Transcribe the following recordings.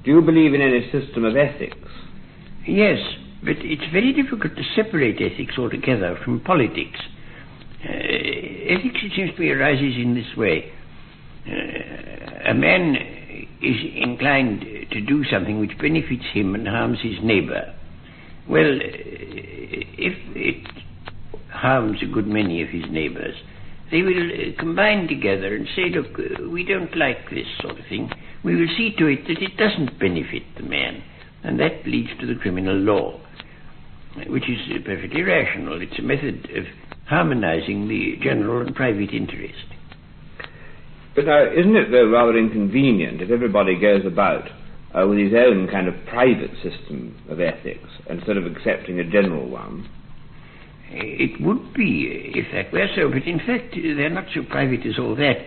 Do you believe in any system of ethics? Yes, but it's very difficult to separate ethics altogether from politics. Ethics, it seems to me, arises in this way. A man is inclined to do something which benefits him and harms his neighbour. Well, if it harms a good many of his neighbours, they will combine together and say, look, we don't like this sort of thing. We will see to it that it doesn't benefit the man. And that leads to the criminal law, which is perfectly rational. It's a method of harmonizing the general and private interest. But now, isn't it, though, rather inconvenient if everybody goes about with his own kind of private system of ethics instead of accepting a general one? It would be if that were so, but in fact they're not so private as all that,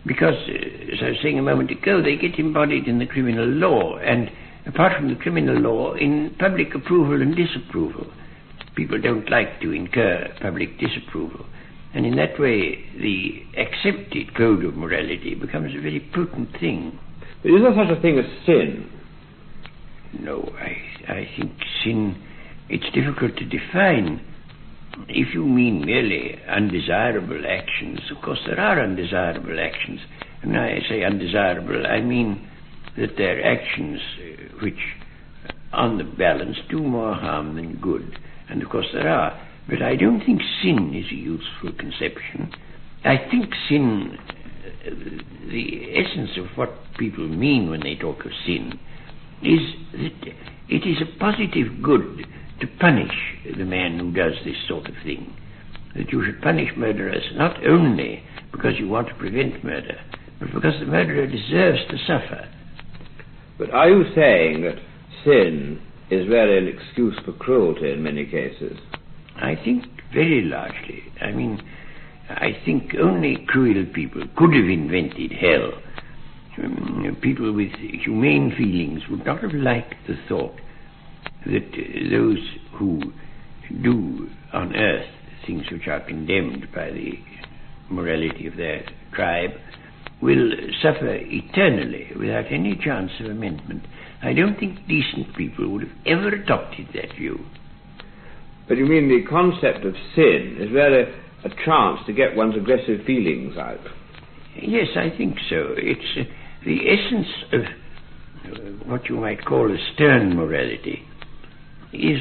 because, as I was saying a moment ago, they get embodied in the criminal law, and apart from the criminal law, in public approval and disapproval. People don't like to incur public disapproval, and in that way the accepted code of morality becomes a very potent thing. But is there such a thing as sin? No, I think sin, it's difficult to define. If you mean merely undesirable actions, of course there are undesirable actions. And when I say undesirable, I mean that they're actions which, on the balance, do more harm than good. And of course there are. But I don't think sin is a useful conception. I think sin, the essence of what people mean when they talk of sin, is that it is a positive good to punish the man who does this sort of thing. That you should punish murderers not only because you want to prevent murder, but because the murderer deserves to suffer. But are you saying that sin is really an excuse for cruelty in many cases? I think very largely. I mean, I think only cruel people could have invented hell. People with humane feelings would not have liked the thought that those who do on earth things which are condemned by the morality of their tribe will suffer eternally without any chance of amendment. I don't think decent people would have ever adopted that view. But you mean the concept of sin is really a chance to get one's aggressive feelings out? Yes, I think so. It's the essence of what you might call a stern morality is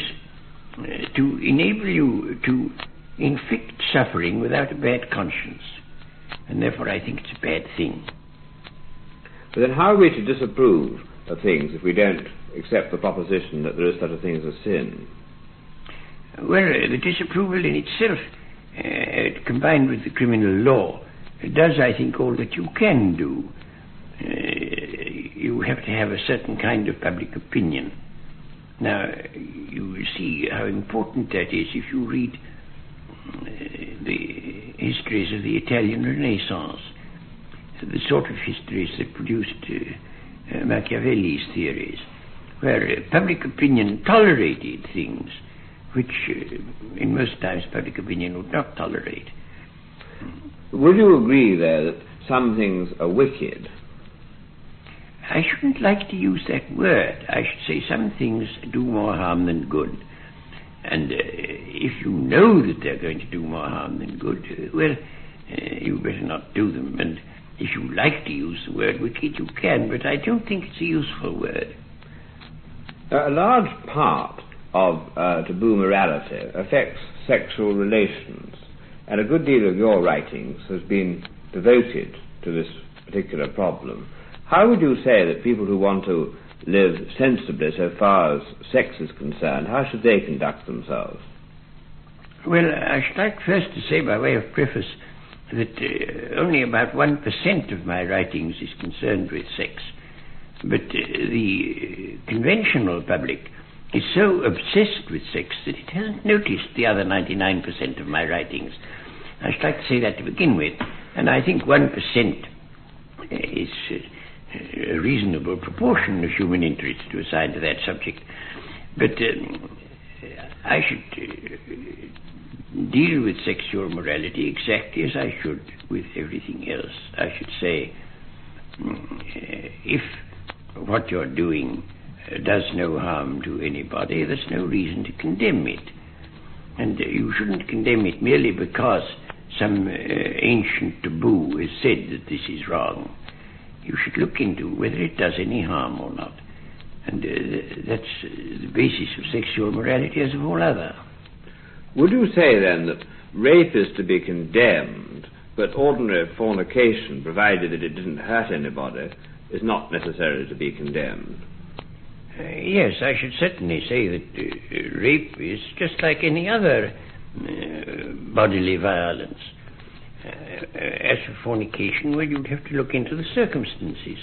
to enable you to inflict suffering without a bad conscience. And therefore I think it's a bad thing. But then how are we to disapprove of things if we don't accept the proposition that there is such a thing as a sin? Well, the disapproval in itself, combined with the criminal law, does, I think, all that you can do. You have to have a certain kind of public opinion. Now, you will see how important that is if you read the histories of the Italian Renaissance, the sort of histories that produced Machiavelli's theories, where public opinion tolerated things which in most times public opinion would not tolerate. Would you agree there that some things are wicked? I shouldn't like to use that word. I should say some things do more harm than good. And if you know that they're going to do more harm than good, well, you better not do them. And if you like to use the word wicked, you can, but I don't think it's a useful word. A large part of taboo morality affects sexual relations, and a good deal of your writings has been devoted to this particular problem. How would you say that people who want to live sensibly so far as sex is concerned, how should they conduct themselves? Well, I should like first to say by way of preface that only about 1% of my writings is concerned with sex. But the conventional public is so obsessed with sex that it hasn't noticed the other 99% of my writings. I should like to say that to begin with. And I think 1% is a reasonable proportion of human interest to assign to that subject. But I should deal with sexual morality exactly as I should with everything else. I should say, if what you're doing does no harm to anybody, there's no reason to condemn it. And you shouldn't condemn it merely because some ancient taboo has said that this is wrong. You should look into whether it does any harm or not. And that's the basis of sexual morality as of all other. Would you say then that rape is to be condemned, but ordinary fornication, provided that it didn't hurt anybody, is not necessarily to be condemned? Yes, I should certainly say that rape is just like any other bodily violence. As for fornication, well, you'd have to look into the circumstances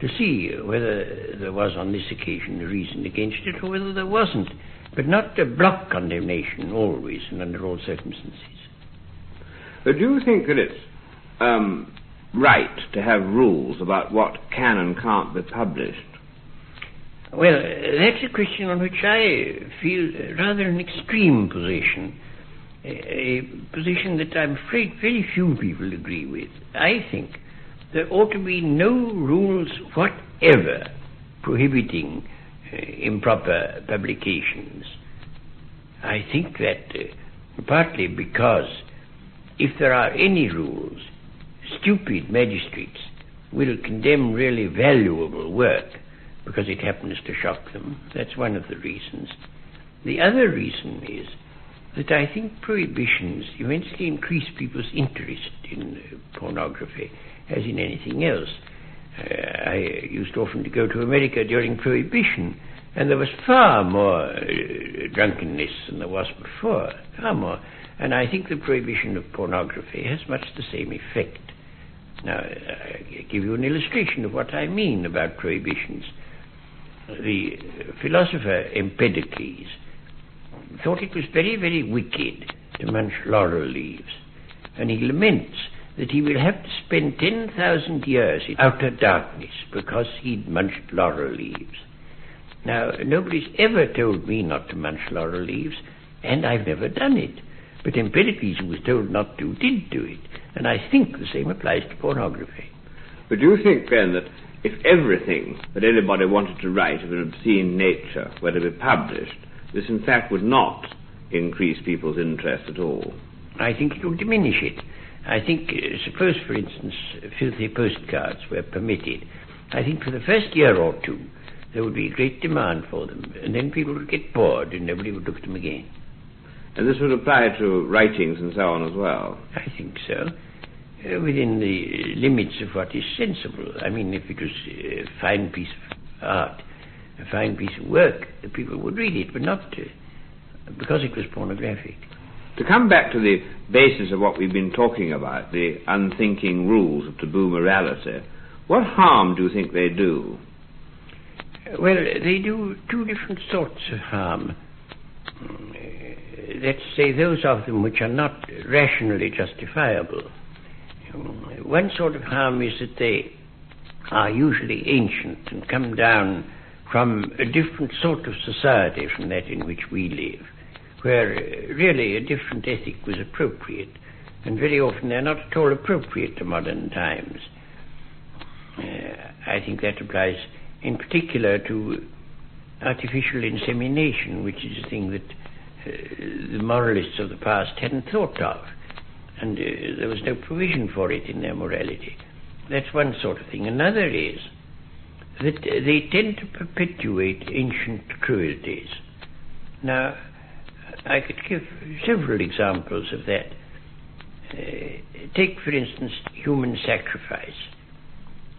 to see whether there was on this occasion a reason against it or whether there wasn't, but not a block condemnation always and under all circumstances. But do you think that it's right to have rules about what can and can't be published? Well, that's a question on which I feel rather an extreme position, a position that I'm afraid very few people agree with. I think there ought to be no rules whatever prohibiting improper publications. I think that partly because if there are any rules, stupid magistrates will condemn really valuable work because it happens to shock them. That's one of the reasons. The other reason is that I think prohibitions immensely increase people's interest in pornography, as in anything else. I used often to go to America during Prohibition, and there was far more drunkenness than there was before, far more. And I think the prohibition of pornography has much the same effect. Now, I give you an illustration of what I mean about prohibitions. The philosopher Empedocles thought it was very, very wicked to munch laurel leaves, and he laments that he will have to spend 10,000 years in outer darkness because he'd munched laurel leaves. Now, nobody's ever told me not to munch laurel leaves, and I've never done it. But Empedocles, who was told not to, did do it, and I think the same applies to pornography. But do you think, then, that if everything that anybody wanted to write of an obscene nature were to be published, this in fact would not increase people's interest at all? I think it would diminish it. I think, suppose, for instance, filthy postcards were permitted. I think for the first year or two, there would be a great demand for them, and then people would get bored and nobody would look at them again. And this would apply to writings and so on as well? I think so. Within the limits of what is sensible. I mean, if it was a fine piece of art, a fine piece of work, the people would read it, but not because it was pornographic. To come back to the basis of what we've been talking about, the unthinking rules of taboo morality, what harm do you think they do? Well, they do two different sorts of harm. Let's say those of them which are not rationally justifiable. One sort of harm is that they are usually ancient and come down from a different sort of society from that in which we live, where really a different ethic was appropriate, and very often they're not at all appropriate to modern times. I think that applies in particular to artificial insemination, which is a thing that the moralists of the past hadn't thought of, and there was no provision for it in their morality. That's one sort of thing. Another is that they tend to perpetuate ancient cruelties. Now, I could give several examples of that. Take, for instance, human sacrifice.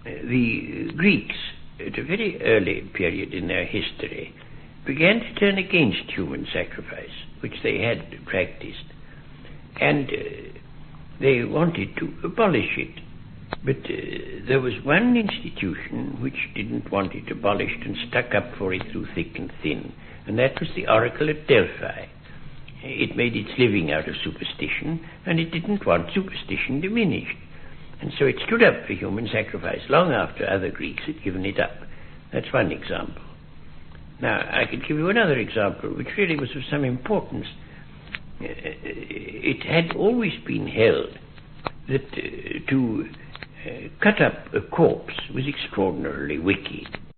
The Greeks, at a very early period in their history, began to turn against human sacrifice, which they had practiced. And they wanted to abolish it. But there was one institution which didn't want it abolished and stuck up for it through thick and thin, and that was the oracle at Delphi. It made its living out of superstition, and it didn't want superstition diminished. And so it stood up for human sacrifice long after other Greeks had given it up. That's one example. Now, I could give you another example, which really was of some importance. It had always been held that to cut up a corpse was extraordinarily wicked.